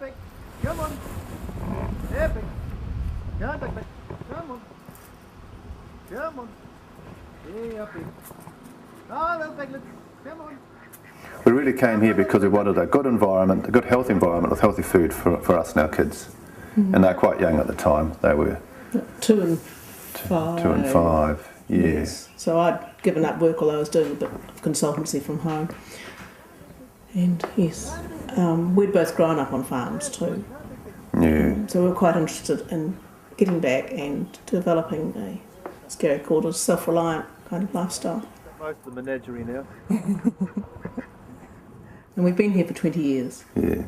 Epic. Come on. Epic. Come on. Come on. Come on. Hey, Epic. Oh, little piglets. Come on. We really came here because we wanted a good environment, a good healthy environment with healthy food for us and our kids. And they're quite young at the time. They were 2 and 5. 2 and 5, yes. So I'd given up work, although I was doing a bit of consultancy from home. And yes, we'd both grown up on farms too. Yeah. So we were quite interested in getting back and developing a, as Gary called it, self-reliant kind of lifestyle. Most of the menagerie now. And we've been here for 20 years. Yeah.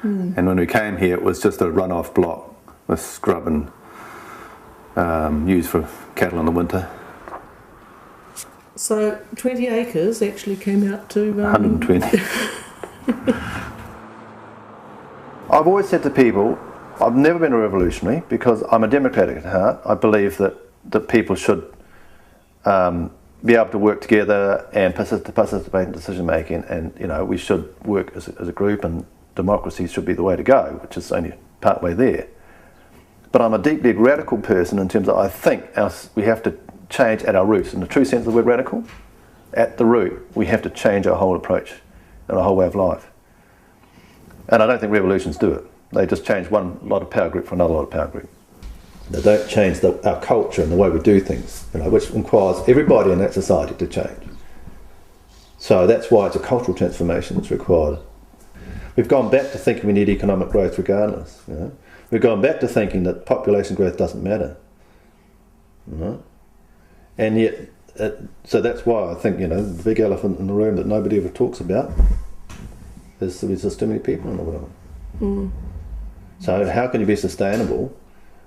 And when we came here, it was just a run-off block with scrub and used for cattle in the winter. So 20 acres actually came out to... 120. I've always said to people, I've never been a revolutionary because I'm a democratic at heart. I believe that people should be able to work together and participate in decision making, and we should work as a group, and democracy should be the way to go, which is only part way there. But I'm a deeply radical person in terms of I think we have to change at our roots, in the true sense of the word radical. At the root, we have to change our whole approach and our whole way of life. And I don't think revolutions do it. They just change one lot of power group for another lot of power group. They don't change our culture and the way we do things, which requires everybody in that society to change. So that's why it's a cultural transformation that's required. We've gone back to thinking we need economic growth regardless. We've gone back to thinking that population growth doesn't matter. And yet, so that's why I think, the big elephant in the room that nobody ever talks about is there's just too many people in the world. So how can you be sustainable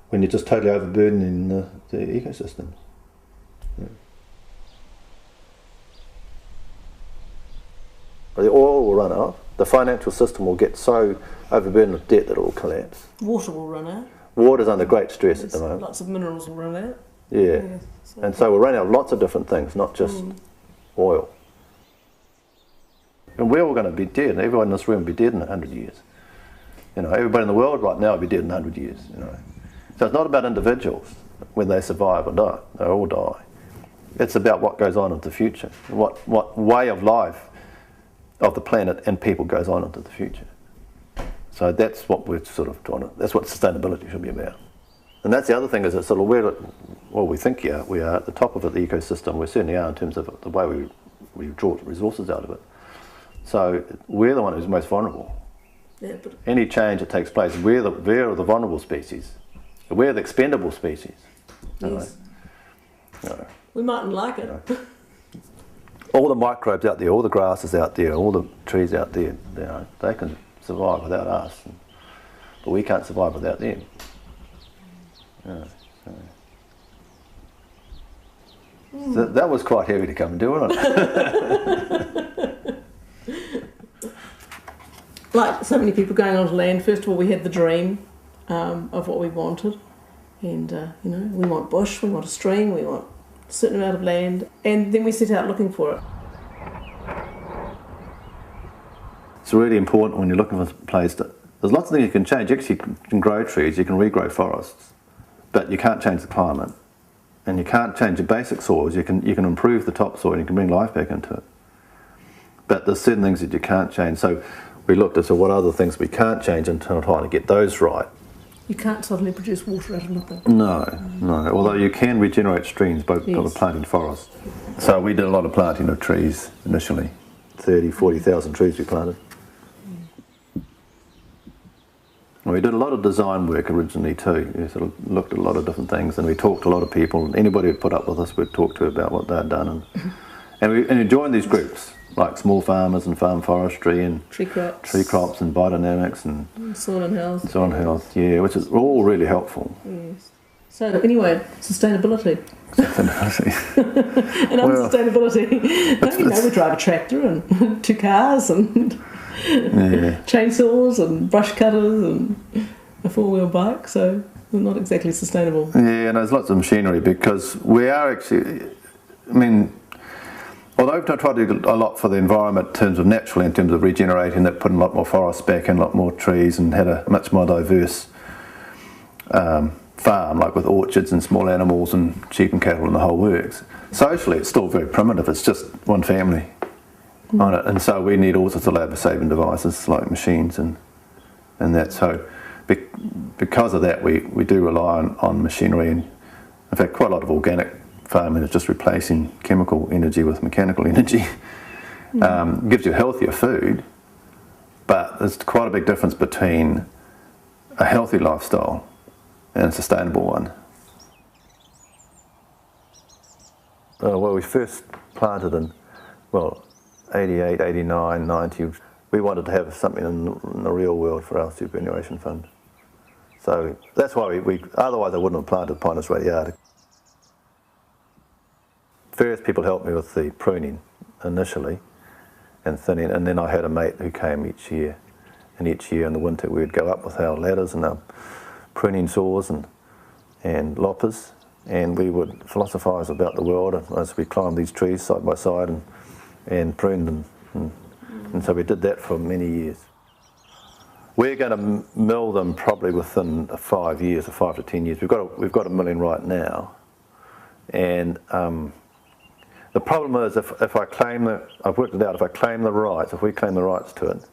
when you're just totally overburdening the ecosystems? The oil will run out. The financial system will get so overburdened with debt that it will collapse. Water will run out. Water's under great stress at the moment. Lots of minerals will run out. Yeah. And so we'll run out of lots of different things, not just oil. And we're all going to be dead. Everyone in this room will be dead in 100 years. Everybody in the world right now will be dead in 100 years. So it's not about individuals when they survive or die. They all die. It's about what goes on into the future. What way of life of the planet and people goes on into the future. So that's what we're sort of trying to, that's what sustainability should be about. And that's the other thing, is that sort of we think we are at the top of the ecosystem. We certainly are in terms of the way we draw resources out of it. So we're the one who's most vulnerable. Yeah, but any change that takes place, we're the vulnerable species. We're the expendable species. yes. We mightn't like it. All the microbes out there, all the grasses out there, all the trees out there, they can survive without us, but we can't survive without them. So that was quite heavy to come and do, wasn't it? Like so many people going onto land, first of all we had the dream of what we wanted, and we want bush, we want a stream, we want a certain amount of land, and then we set out looking for it. It's really important when you're looking for a place there's lots of things you can change. Actually, you can grow trees, you can regrow forests, but you can't change the climate, and you can't change the basic soils. You can improve the topsoil, and you can bring life back into it, but there's certain things that you can't change. So we looked at what other things we can't change and trying to get those right. You can't suddenly produce water out of nothing. No. Although you can regenerate streams by planting forests. So we did a lot of planting of trees initially. 30,000, 40,000 trees we planted. And we did a lot of design work originally too. We sort of looked at a lot of different things, and we talked to a lot of people. Anybody who'd put up with us, we'd talk to about what they'd done. And we joined these groups, like small farmers and farm forestry and tree crops and biodynamics and soil and health. Soil and health, yeah, which is all really helpful. Yes. So anyway, sustainability. And unsustainability. We drive a tractor and 2 cars and chainsaws and brush cutters and a 4-wheel bike, so we're not exactly sustainable. Yeah, and there's lots of machinery because we are actually, although Well, I've tried to do a lot for the environment in terms of naturally, in terms of regenerating it, putting a lot more forests back in, a lot more trees, and had a much more diverse farm, like with orchards and small animals and sheep and cattle and the whole works. Socially, it's still very primitive. It's just one family on it, and so we need all sorts of labour-saving devices like machines and that. So because of that, we do rely on machinery, and in fact, quite a lot of organic farming is just replacing chemical energy with mechanical energy. Gives you healthier food, but there's quite a big difference between a healthy lifestyle and a sustainable one. Well, we first planted in, 88, 89, 90. We wanted to have something in the real world for our superannuation fund. So that's why we otherwise I wouldn't have planted Pinus radiata. Various people helped me with the pruning initially and thinning, and then I had a mate who came each year, and each year in the winter we would go up with our ladders and our pruning saws and loppers, and we would philosophise about the world as we climbed these trees side by side and pruned them, and so we did that for many years. We're going to mill them probably within 5 years, or 5 to 10 years. We've got a milling right now, and the problem is if I claim I've worked it out, if I claim the rights, if we claim the rights to it,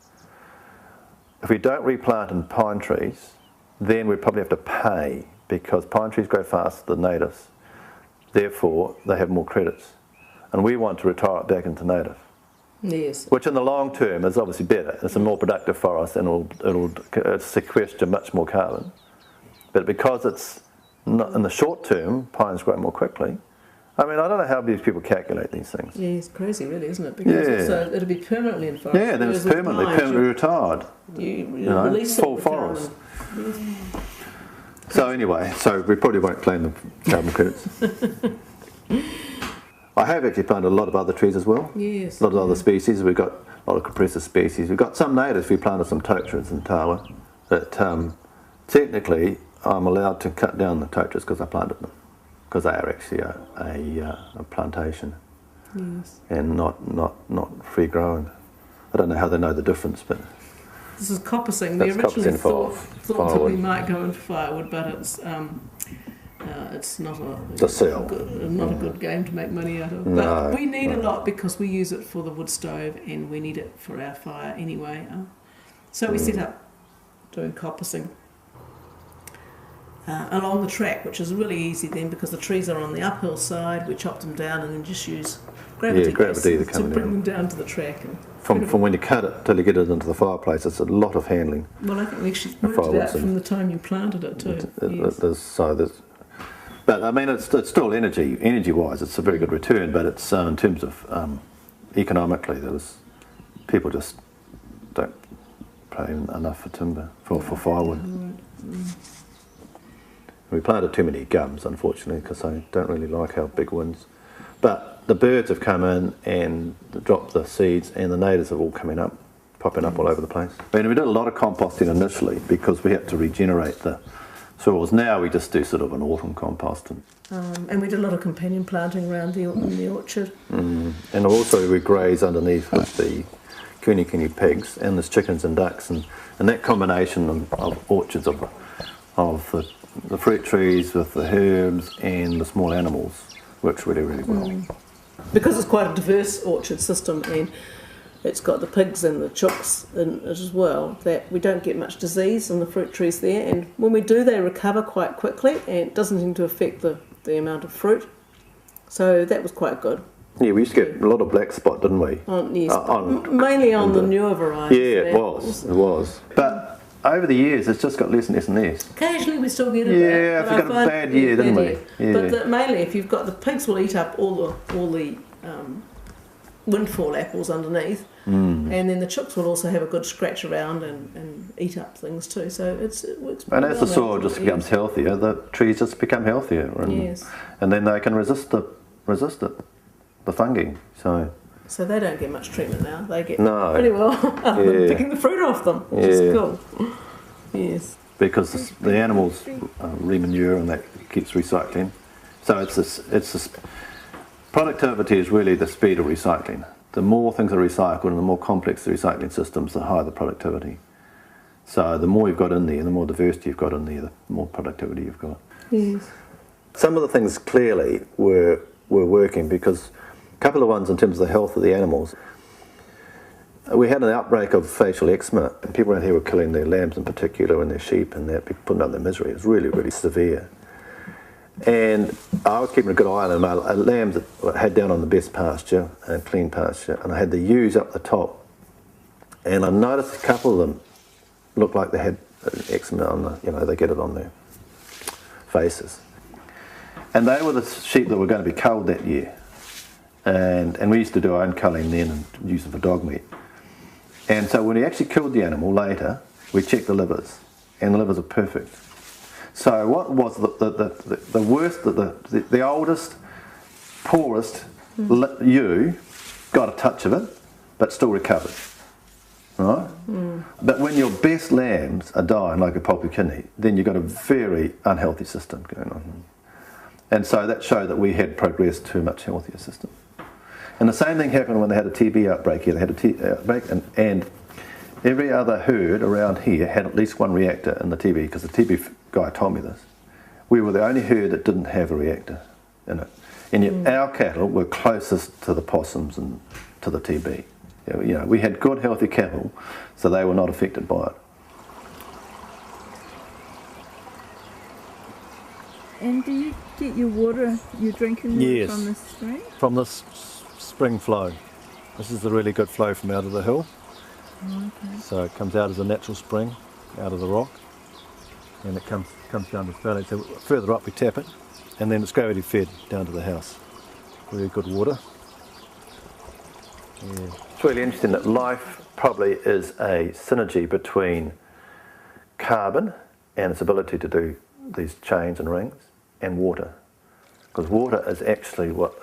if we don't replant in pine trees, then we probably have to pay, because pine trees grow faster than natives. Therefore, they have more credits. And we want to retire it back into native. Yes. Which in the long term is obviously better. It's a more productive forest and it'll sequester much more carbon. But because it's not, in the short term, pines grow more quickly. I mean, I don't know how these people calculate these things. Yeah, it's crazy, really, isn't it? Because also it'll be permanently in forest. Yeah, then it's permanently retired. You release full forest. So anyway, so we probably won't claim the carbon credits. I have actually planted a lot of other trees as well. Yes. A lot of other species. We've got a lot of Cupressus species. We've got some natives. We planted some totrids in Tawa. But technically, I'm allowed to cut down the totrids because I planted them, because they are actually a plantation. Yes. And not free growing. I don't know how they know the difference, but this is coppicing. We originally thought that we might go into firewood, but it's not a good game to make money out of. But we need a lot because we use it for the wood stove and we need it for our fire anyway. So we set up doing coppicing along the track, which is really easy then because the trees are on the uphill side. We chop them down and then just use gravity to bring them down to the track. And from when you cut it till you get it into the fireplace, it's a lot of handling. Well, I think we actually worked it out from the time you planted it too. But I mean, it's still energy-wise, it's a very good return. But it's in terms of economically, people just don't pay enough for timber for firewood. We planted too many gums, unfortunately, because they don't really like our big winds. But the birds have come in and dropped the seeds, and the natives are all coming up, popping up all over the place. I mean, we did a lot of composting initially because we had to regenerate the soils. Now we just do sort of an autumn composting. And we did a lot of companion planting around the orchard. And also we graze underneath with the kuni pigs, and there's chickens and ducks, and that combination of orchards of the fruit trees with the herbs and the small animals works really, really well. Because it's quite a diverse orchard system, and it's got the pigs and the chooks in it as well, that we don't get much disease on the fruit trees there, and when we do they recover quite quickly and it doesn't seem to affect the amount of fruit, so that was quite good. Yeah, we used to get a lot of black spot, didn't we? Mainly on the newer varieties. Yeah, it was. But over the years, it's just got less and less and less. Occasionally we still get it. Yeah, if we've got a bad year, didn't we? Yeah. But mainly, if you've got the pigs will eat up all the windfall apples underneath, and then the chooks will also have a good scratch around and eat up things too. So it works. And as the soil just becomes healthier, the trees just become healthier, and then they can resist it, the fungi. So they don't get much treatment now. They get pretty well other than picking the fruit off them, which is cool. Yes. Because the animals remanure and that keeps recycling. So it's this Productivity is really the speed of recycling. The more things are recycled and the more complex the recycling systems, the higher the productivity. So the more you've got in there, the more diversity you've got in there, the more productivity you've got. Yes. Some of the things clearly were working, because a couple of ones in terms of the health of the animals. We had an outbreak of facial eczema, and people around here were killing their lambs in particular and their sheep, and they're putting up their misery. It was really, really severe. And I was keeping a good eye on them. My lambs that I had down on the best pasture and clean pasture, and I had the ewes up the top. And I noticed a couple of them looked like they had eczema on the, they get it on their faces. And they were the sheep that were going to be culled that year. And we used to do our own culling then and use them for dog meat. And so when we actually killed the animal later, we checked the livers, and the livers are perfect. So what was the worst, the oldest, poorest ewe got a touch of it, but still recovered, right? But when your best lambs are dying, like a pulpy kidney, then you've got a very unhealthy system going on. And so that showed that we had progressed to a much healthier system. And the same thing happened when they had a TB outbreak here. They had a TB outbreak, and every other herd around here had at least one reactor in the TB, because the TB guy told me this. We were the only herd that didn't have a reactor in it. And yet our cattle were closest to the possums and to the TB. We had good, healthy cattle, so they were not affected by it. And do you get your water, your drinking water, Yes, from the spring? From this spring flow. This is the really good flow from out of the hill. Okay. So it comes out as a natural spring out of the rock, and it comes down this valley. So further up we tap it, and then it's gravity fed down to the house. Really good water. Yeah. It's really interesting that life probably is a synergy between carbon and its ability to do these chains and rings, and water, because water is actually what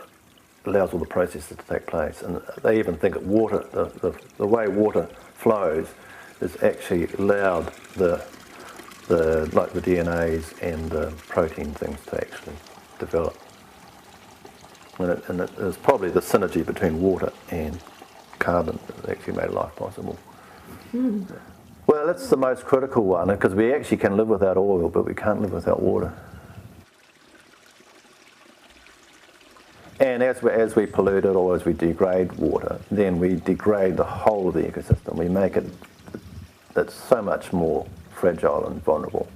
allows all the processes to take place. And they even think that water, the way water flows, has actually allowed the DNAs and the protein things to actually develop. And it is probably the synergy between water and carbon that actually made life possible. Well, that's the most critical one, because we actually can live without oil, but we can't live without water. And as we pollute it, or as we degrade water, then we degrade the whole of the ecosystem. We make it that's so much more fragile and vulnerable.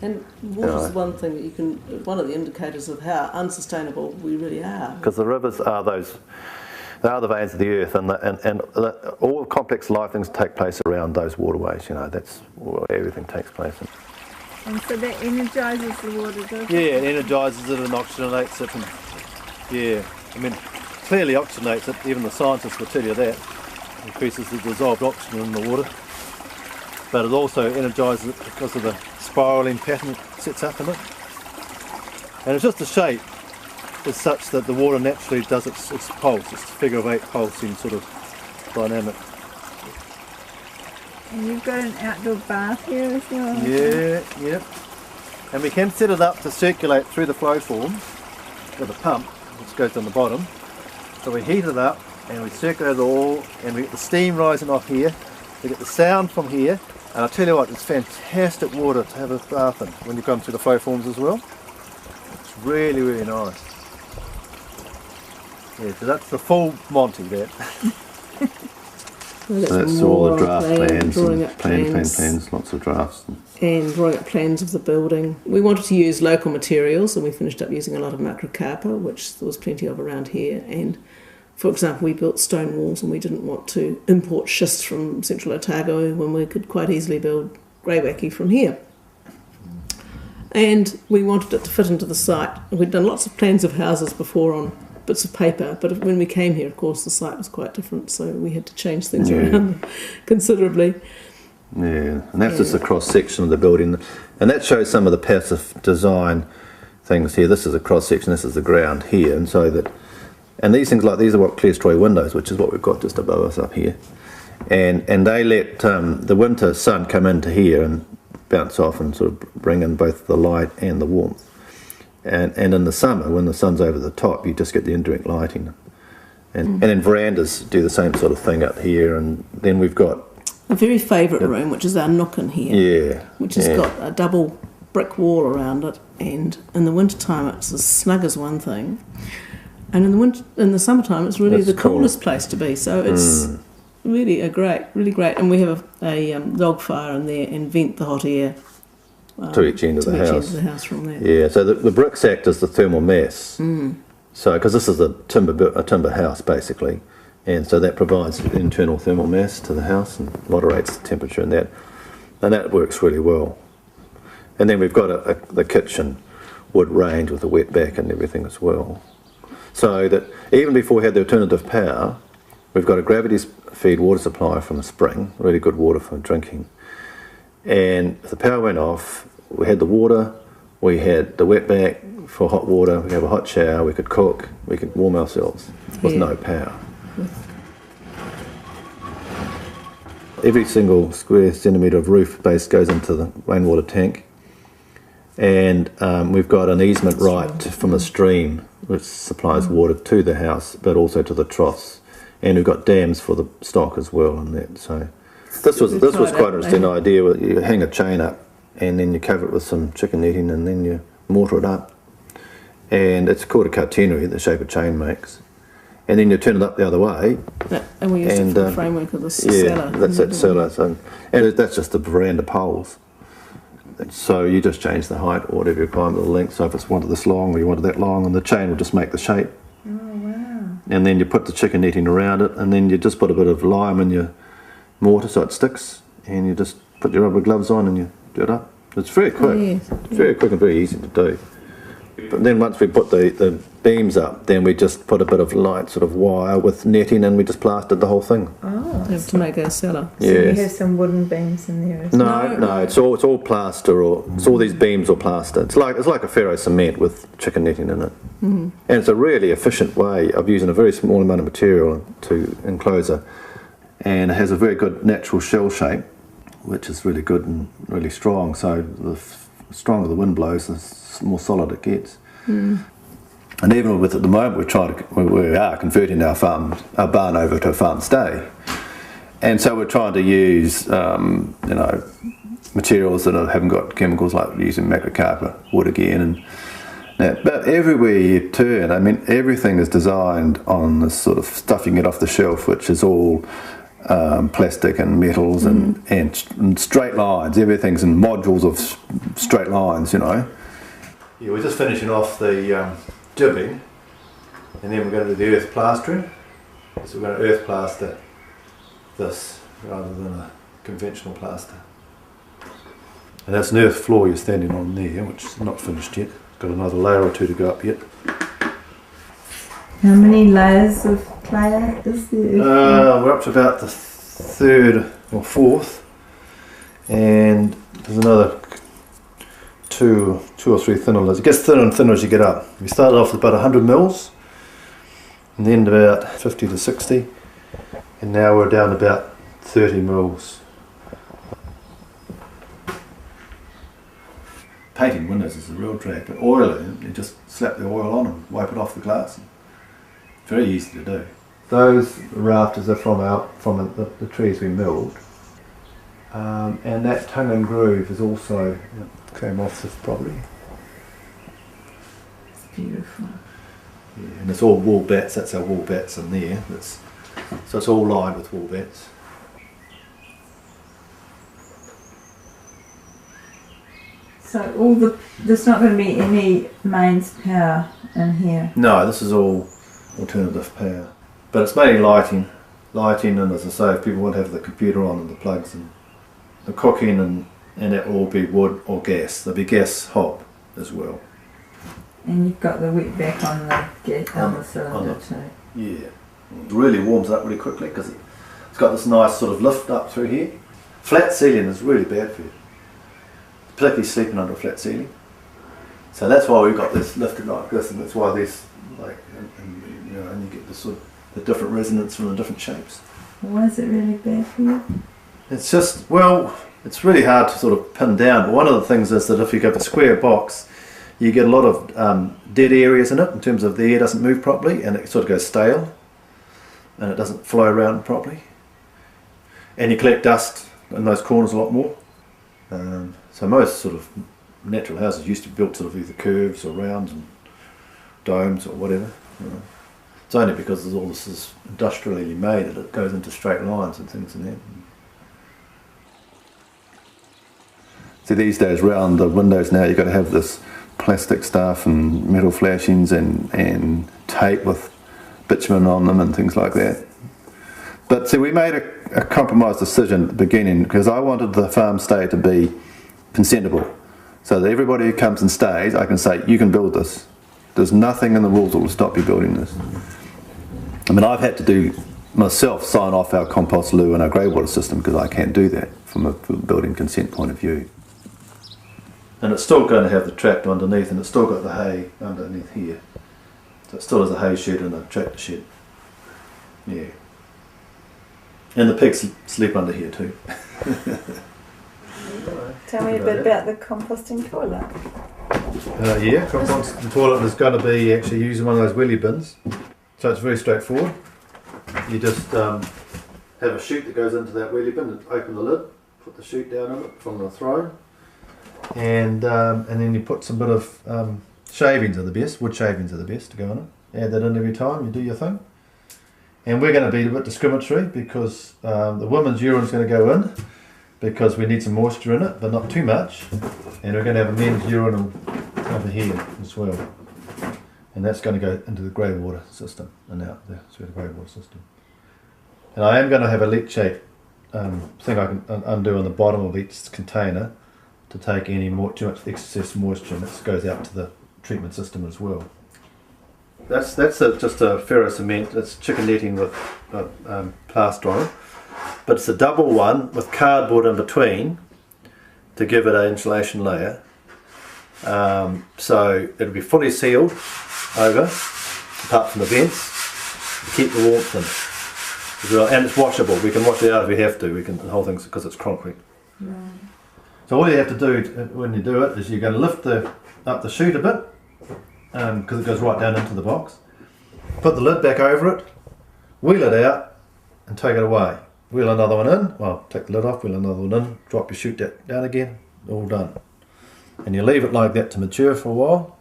And water is one thing that one of the indicators of how unsustainable we really are. Because the rivers are they are the veins of the earth, and all the complex life things take place around those waterways. That's where everything takes place. And so that energises the water, doesn't it? Yeah, it energises it and oxygenates it. Clearly oxygenates it. Even the scientists will tell you that. Increases the dissolved oxygen in the water. But it also energises it because of the spiralling pattern it sets up in it. And it's just the shape is such that the water naturally does its pulse, its figure of 8 pulsing sort of dynamic. And you've got an outdoor bath here as well? Yeah. And we can set it up to circulate through the flow forms with a pump, which goes down the bottom. So we heat it up and we circulate it all, and we get the steam rising off here. We get the sound from here, and I'll tell you what, it's fantastic water to have a bath in when you come through the flow forms as well. It's really, really nice. Yeah, so that's the full Monty there. So that's all the draft plans, drawing up plans, lots of drafts. And drawing up plans of the building. We wanted to use local materials, and we finished up using a lot of macrocarpa, which there was plenty of around here. And for example, we built stone walls, and we didn't want to import schist from Central Otago when we could quite easily build greywacke from here. And we wanted it to fit into the site. We'd done lots of plans of houses before on bits of paper, but when we came here, of course, the site was quite different, so we had to change things around considerably. Yeah, and that's just a cross-section of the building, and that shows some of the passive design things here. This is a cross-section, this is the ground here, and these things like these are what clerestory windows, which is what we've got just above us up here, and they let the winter sun come into here and bounce off and sort of bring in both the light and the warmth. And in the summer, when the sun's over the top, you just get the indirect lighting. And then verandas do the same sort of thing out here. And then we've got a very favourite room, which is our nook in here, which has got a double brick wall around it. And in the wintertime, it's as snug as one thing. And in the summertime, it's really the coolest place to be. So it's really really great. And we have a log fire in there and vent the hot air to each end of the house. From there. Yeah, so the bricks act as the thermal mass. So, because this is a timber house basically, and so that provides internal thermal mass to the house and moderates the temperature and that works really well. And then we've got the kitchen wood range with a wet back and everything as well. So that even before we had the alternative power, we've got a gravity feed water supply from a spring, really good water for drinking. And if the power went off, we had the water, we had the wet back for hot water, we have a hot shower, we could cook, we could warm ourselves with no power. Every single square centimetre of roof base goes into the rainwater tank, and we've got an easement right from a stream which supplies water to the house but also to the troughs, and we've got dams for the stock as well and that. So this was quite an interesting idea. You hang a chain up and then you cover it with some chicken netting and then you mortar it up, and it's called a catenary, the shape a chain makes, and then you turn it up the other way. And we used it for the framework of the cellar. Yeah, that's that cellar. So, and that's just the veranda poles. So you just change the height or whatever you require, the length. So if it's wanted this long or you wanted that long, and the chain will just make the shape. Oh, wow. And then you put the chicken netting around it, and then you just put a bit of lime in your mortar so it sticks, and you just put your rubber gloves on and you do it up. It's very quick. It's very quick and very easy to do. But then once we put the beams up, then we just put a bit of light sort of wire with netting, and we just plastered the whole thing. Oh, to make our cellar. So you have some wooden beams in there as well? No, it's all plaster, or it's all these beams or plaster. It's like a ferro cement with chicken netting in it. And it's a really efficient way of using a very small amount of material to enclose and it has a very good natural shell shape, which is really good and really strong. So the stronger the wind blows, the more solid it gets. And even with at the moment we are converting our barn over to a farm stay, and so we're trying to use materials that haven't got chemicals, like using macrocarpa wood again, and that. But everywhere you turn, I mean, everything is designed on this sort of stuff you can get off the shelf, which is all plastic and metals and straight lines. Everything's in modules of straight lines, Yeah, we're just finishing off the jibbing, and then we're going to do the earth plastering. So we're going to earth plaster this rather than a conventional plaster. And that's an earth floor you're standing on there, which is not finished yet. Got another layer or two to go up yet. How many layers of clay is there? We're up to about the third or fourth, and there's another two or three thinner layers. It gets thinner and thinner as you get up. We started off with about 100 mils, and then about 50 to 60, and now we're down to about 30 mils. Painting windows is a real drag, but oiling, you just slap the oil on and wipe it off the glass. Very easy to do. Those rafters are from the trees we milled, and that tongue and groove is also came off this property. It's beautiful. Yeah, and it's all wool bats. That's our wool bats in there. So it's all lined with wool bats. So there's not going to be any mains power in here? No, this is all alternative power. But it's mainly lighting, and as I say, if people want to have the computer on and the plugs and the cooking, and it will all be wood or gas. There'll be gas hob as well. And you've got the wet back on the cylinder too. Yeah, it really warms up really quickly because it's got this nice sort of lift up through here. Flat ceiling is really bad for you, particularly sleeping under a flat ceiling. So that's why we've got this lifted like this, and that's why there's and you get the sort of the different resonance from the different shapes. Why is it really bad for you? It's just, well, it's really hard to sort of pin down, but one of the things is that if you have a square box you get a lot of dead areas in it in terms of the air doesn't move properly and it sort of goes stale and it doesn't flow around properly. And you collect dust in those corners a lot more. So most sort of natural houses used to be built sort of either curves or rounds and domes or whatever. It's only because all this is industrially made that it goes into straight lines and things like that. See, these days round the windows now you've got to have this plastic stuff and metal flashings and tape with bitumen on them and things like that. But see, we made a compromise decision at the beginning because I wanted the farm stay to be consentable. So that everybody who comes and stays, I can say, you can build this. There's nothing in the rules that will stop you building this. I mean, I've had to do myself sign off our compost loo and our grey water system because I can't do that from a building consent point of view. And it's still going to have the tractor underneath and it's still got the hay underneath here. So it still has a hay shed and a tractor shed. Yeah. And the pigs sleep under here too. Tell me a bit about the composting toilet. Yeah, composting toilet is going to be actually using one of those wheelie bins. So it's very straightforward. You just have a chute that goes into that wheelie bin, open the lid, put the chute down in it from the throne, and then you put some bit of shavings are the best, wood shavings are the best to go in it. Add that in every time you do your thing. And we're going to be a bit discriminatory because the women's urine is going to go in because we need some moisture in it, but not too much. And we're going to have a men's urinal over here as well. And that's going to go into the grey water system and out there through the grey water system. And I am going to have a leachate thing I can undo on the bottom of each container to take any too much excess moisture, and it goes out to the treatment system as well. That's just a ferro cement. It's chicken netting with plaster on it, but it's a double one with cardboard in between to give it an insulation layer. So it'll be fully sealed over, apart from the vents, to keep the warmth in it as well. And it's washable. We can wash it out if we have to. We can the whole thing's because it's concrete. Right. So all you have to do when you do it is you're going to lift up the chute a bit because it goes right down into the box. Put the lid back over it, wheel it out, and take it away. Wheel another one in. Well, take the lid off, wheel another one in, drop your chute down again. All done. And you leave it like that to mature for a while,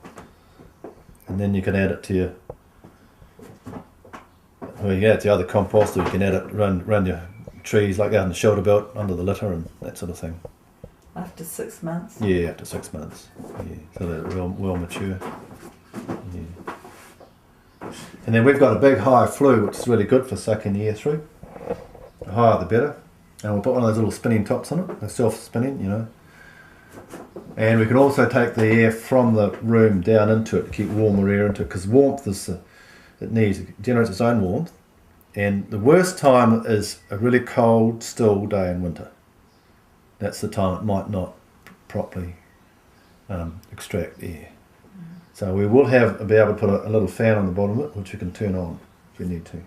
and then you can add it to your. Well, you can add it to other compost, or you can add it around your trees, like out in the shoulder belt, under the litter, and that sort of thing. After 6 months? Yeah, after 6 months. Yeah, so they're well mature. Yeah. And then we've got a big high flue, which is really good for sucking the air through. The higher the better. And we'll put one of those little spinning tops on it, they're self-spinning, you know. And we can also take the air from the room down into it to keep warmer air into it, because warmth is it generates its own warmth. And the worst time is a really cold, still day in winter. That's the time it might not properly extract air. So we will be able to put a little fan on the bottom of it, which we can turn on if we need to.